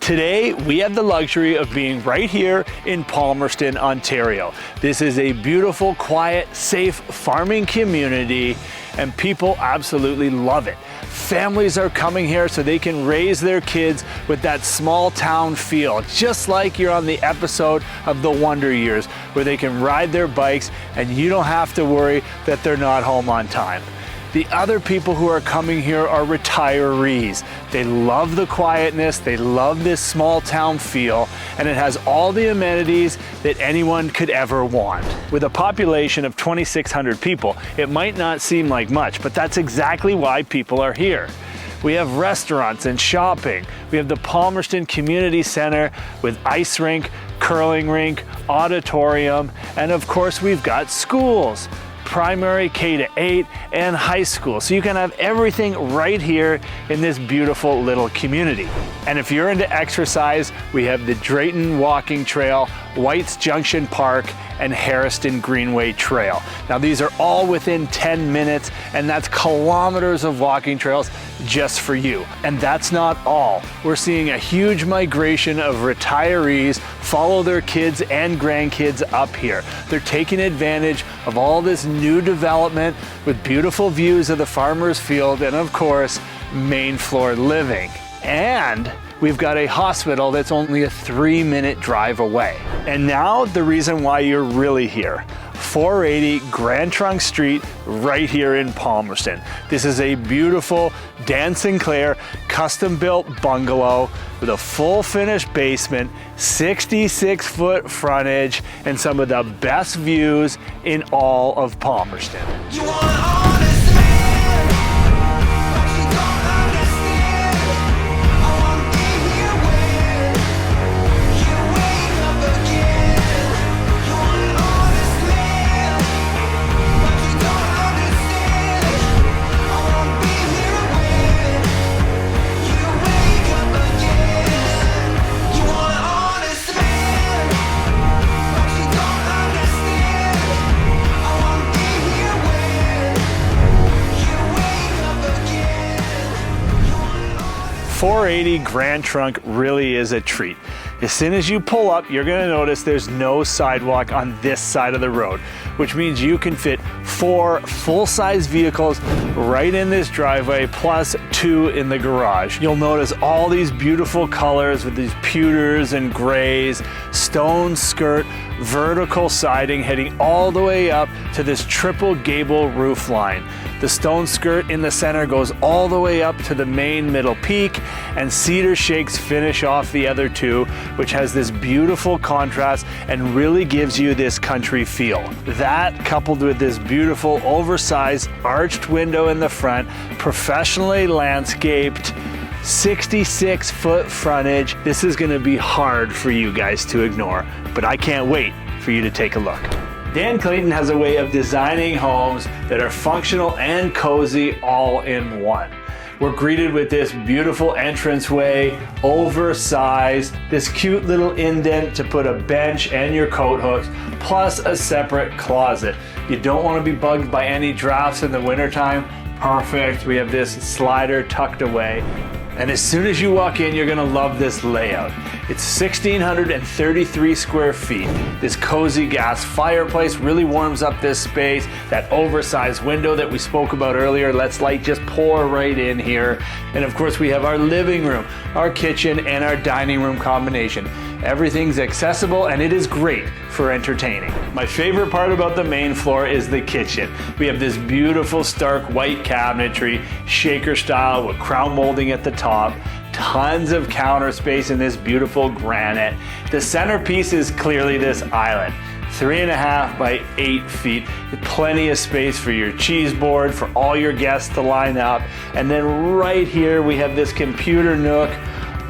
Today, we have the luxury of being right here in Palmerston, Ontario. This is a beautiful, quiet, safe farming community, and people absolutely love it. Families are coming here so they can raise their kids with that small town feel, just like you're on the episode of The Wonder Years, where they can ride their bikes and you don't have to worry that they're not home on time. The other people who are coming here are retirees. They love the quietness, they love this small town feel, and it has all the amenities that anyone could ever want. With a population of 2,600 people, it might not seem like much, but that's exactly why people are here. We have restaurants and shopping. We have the Palmerston Community Center with ice rink, curling rink, auditorium, and of course we've got schools. Primary K-8 and high school. So you can have everything right here in this beautiful little community. And if you're into exercise, we have the Drayton Walking Trail, White's Junction Park, and Harriston Greenway Trail. Now these are all within 10 minutes, and that's kilometers of walking trails just for you. And that's not all. We're seeing a huge migration of retirees follow their kids and grandkids up here. They're taking advantage of all this new development with beautiful views of the farmer's field and of course, main floor living. And we've got a hospital that's only a 3-minute drive away. And now the reason why you're really here. 480 Grand Trunk Street right here in Palmerston. This is a beautiful Dan Sinclair custom-built bungalow with a full finished basement, 66-foot frontage, and some of the best views in all of Palmerston. .480 Grand Trunk really is a treat. As soon as you pull up, you're going to notice there's no sidewalk on this side of the road, which means you can fit 4 full-size vehicles right in this driveway, plus 2 in the garage. You'll notice all these beautiful colors with these pewters and grays, stone skirt, vertical siding heading all the way up to this triple gable roof line. The stone skirt in the center goes all the way up to the main middle peak, and cedar shakes finish off the other 2, which has this beautiful contrast and really gives you this country feel. That, coupled with this beautiful oversized arched window in the front, professionally landscaped, 66-foot frontage. This is going to be hard for you guys to ignore, but I can't wait for you to take a look. Dan Clayton has a way of designing homes that are functional and cozy all in one. We're greeted with this beautiful entranceway, oversized, this cute little indent to put a bench and your coat hooks, plus a separate closet. You don't want to be bugged by any drafts in the wintertime. Perfect. We have this slider tucked away. And as soon as you walk in, you're gonna love this layout. It's 1,633 square feet. This cozy gas fireplace really warms up this space. That oversized window that we spoke about earlier lets light just pour right in here. And of course, we have our living room, our kitchen, and our dining room combination. Everything's accessible and it is great for entertaining. My favorite part about the main floor is the kitchen. We have this beautiful stark white cabinetry, shaker style with crown molding at the top. Tons of counter space in this beautiful granite. The centerpiece is clearly this island. 3.5 by 8 feet, plenty of space for your cheese board, for all your guests to line up. And then right here we have this computer nook,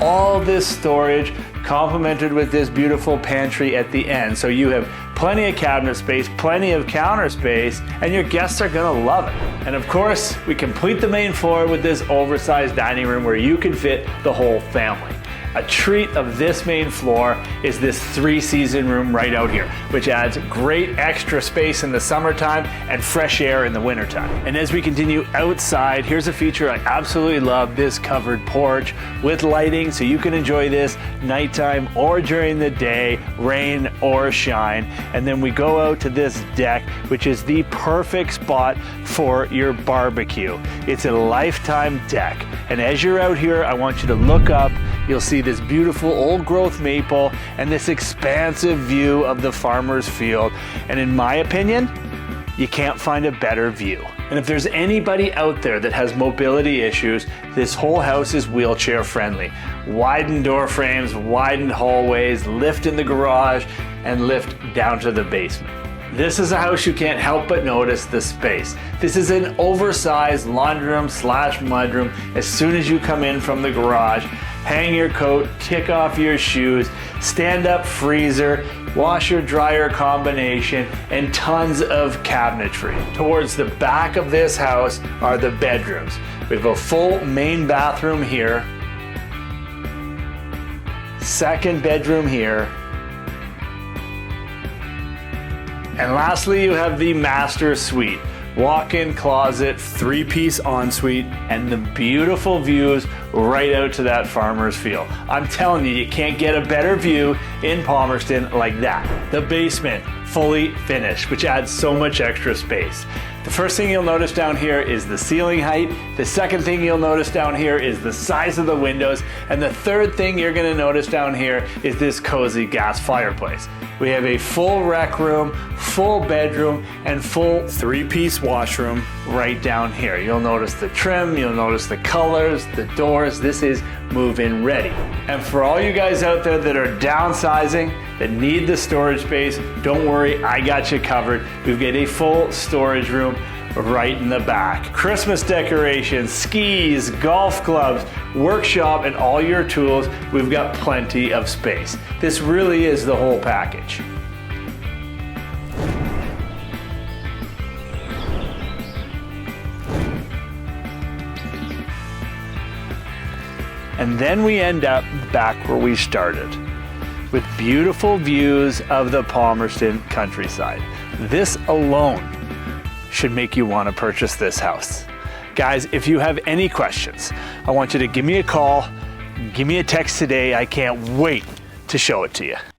all this storage, complemented with this beautiful pantry at the end. So you have plenty of cabinet space, plenty of counter space, and your guests are gonna love it. And of course, we complete the main floor with this oversized dining room where you can fit the whole family. A treat of this main floor is this 3-season room right out here, which adds great extra space in the summertime and fresh air in the wintertime. And as we continue outside, here's a feature I absolutely love, this covered porch with lighting, so you can enjoy this nighttime or during the day, rain or shine. And then we go out to this deck, which is the perfect spot for your barbecue. It's a lifetime deck. And as you're out here, I want you to look up. You'll see this beautiful old growth maple and this expansive view of the farmer's field. And in my opinion, you can't find a better view. And if there's anybody out there that has mobility issues, this whole house is wheelchair friendly. Widened door frames, widened hallways, lift in the garage, and lift down to the basement. This is a house you can't help but notice the space. This is an oversized laundry room / mudroom. As soon as you come in from the garage, hang your coat, kick off your shoes, stand up freezer, washer dryer combination, and tons of cabinetry. Towards the back of this house are the bedrooms. We have a full main bathroom here, second bedroom here, and lastly you have the master suite. Walk-in closet, 3-piece ensuite, and the beautiful views right out to that farmer's field. I'm telling you, you can't get a better view in Palmerston like that. The basement, fully finished, which adds so much extra space. The first thing you'll notice down here is the ceiling height. The second thing you'll notice down here is the size of the windows. And the third thing you're gonna notice down here is this cozy gas fireplace. We have a full rec room, full bedroom, and full 3-piece washroom right down here. You'll notice the trim, you'll notice the colors, the doors. This is move-in ready. And for all you guys out there that are downsizing, that need the storage space, don't worry, I got you covered. We've got a full storage room right in the back. Christmas decorations, skis, golf clubs, workshop, and all your tools. We've got plenty of space. This really is the whole package. And then we end up back where we started, with beautiful views of the Palmerston countryside. This alone should make you want to purchase this house. Guys, if you have any questions, I want you to give me a call, give me a text today. I can't wait to show it to you.